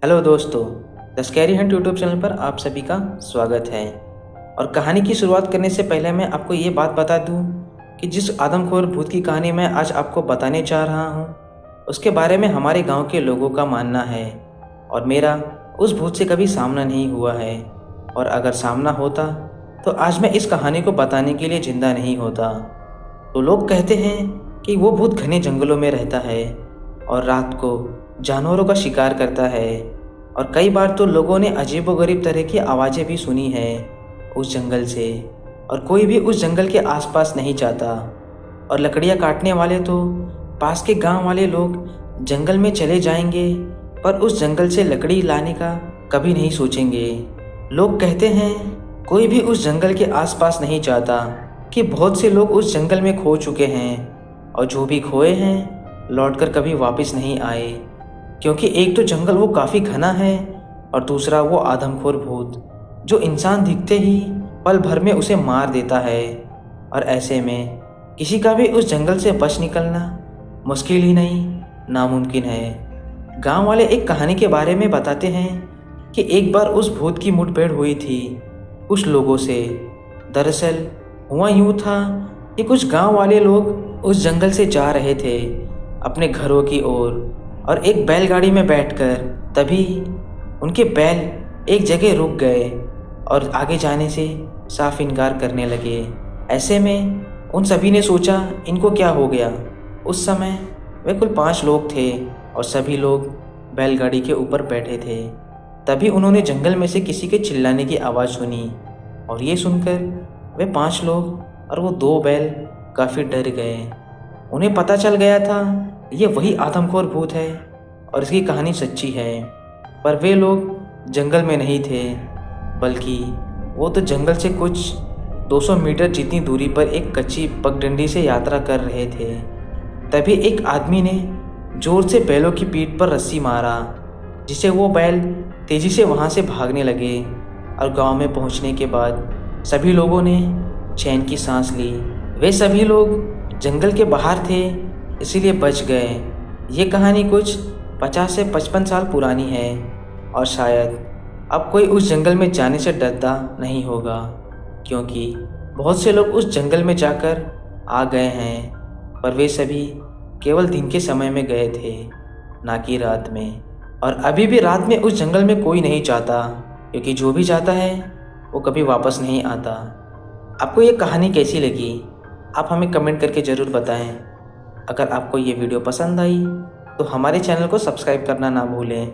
Hello दोस्तों, the scary Hunt YouTube channel पर आप सभी का स्वागत है। और कहानी की शुरुआत करने से पहले मैं आपको ये बात बता दूं कि जिस आदमखोर भूत की कहानी मैं आज आपको बताने जा रहा हूं, उसके बारे में हमारे गांव के लोगों का मानना है और मेरा उस भूत से कभी सामना नहीं हुआ है। और अगर सामना होता तो आज मैं इस कहानी को बताने के लिए ज़िंदा नहीं होता। तो लोग कहते हैं कि वो भूत घने जंगलों में रहता है और रात को जानवरों का शिकार करता है। और कई बार तो लोगों ने अजीबोगरीब तरह की आवाज़ें भी सुनी है उस जंगल से, और कोई भी उस जंगल के आसपास नहीं जाता। और लकड़ियाँ काटने वाले तो पास के गांव वाले लोग जंगल में चले जाएंगे, पर उस जंगल से लकड़ी लाने का कभी नहीं सोचेंगे। लोग कहते हैं कोई भी उस जंगल के आसपास नहीं जाता, कि बहुत से लोग उस जंगल में खो चुके हैं और जो भी खोए हैं लौटकर कभी वापस नहीं आए, क्योंकि एक तो जंगल वो काफ़ी घना है और दूसरा वो आदमखोर भूत जो इंसान दिखते ही पल भर में उसे मार देता है। और ऐसे में किसी का भी उस जंगल से बच निकलना मुश्किल ही नहीं, नामुमकिन है। गांव वाले एक कहानी के बारे में बताते हैं कि एक बार उस भूत की मुठभेड़ हुई थी कुछ लोगों से। दरअसल हुआ यूँ था कि कुछ गांव वाले लोग उस जंगल से जा रहे थे अपने घरों की ओर, और एक बैलगाड़ी में बैठकर तभी उनके बैल एक जगह रुक गए और आगे जाने से साफ इनकार करने लगे। ऐसे में उन सभी ने सोचा इनको क्या हो गया। उस समय वे कुल 5 लोग थे और सभी लोग बैलगाड़ी के ऊपर बैठे थे। तभी उन्होंने जंगल में से किसी के चिल्लाने की आवाज़ सुनी, और ये सुनकर वे 5 लोग और वो 2 बैल काफ़ी डर गए। उन्हें पता चल गया था ये वही आदमखोर भूत है और इसकी कहानी सच्ची है। पर वे लोग जंगल में नहीं थे, बल्कि वो तो जंगल से कुछ 200 मीटर जितनी दूरी पर एक कच्ची पगडंडी से यात्रा कर रहे थे। तभी एक आदमी ने जोर से बैलों की पीठ पर रस्सी मारा, जिसे वो बैल तेज़ी से वहाँ से भागने लगे। और गांव में पहुँचने के बाद सभी लोगों ने चैन की सांस ली। वे सभी लोग जंगल के बाहर थे, इसीलिए बच गए। ये कहानी कुछ 50 से 55 साल पुरानी है और शायद अब कोई उस जंगल में जाने से डरता नहीं होगा, क्योंकि बहुत से लोग उस जंगल में जाकर आ गए हैं, पर वे सभी केवल दिन के समय में गए थे, ना कि रात में। और अभी भी रात में उस जंगल में कोई नहीं जाता, क्योंकि जो भी जाता है वो कभी वापस नहीं आता। आपको ये कहानी कैसी लगी, आप हमें कमेंट करके ज़रूर बताएं। अगर आपको ये वीडियो पसंद आई तो हमारे चैनल को सब्सक्राइब करना ना भूलें।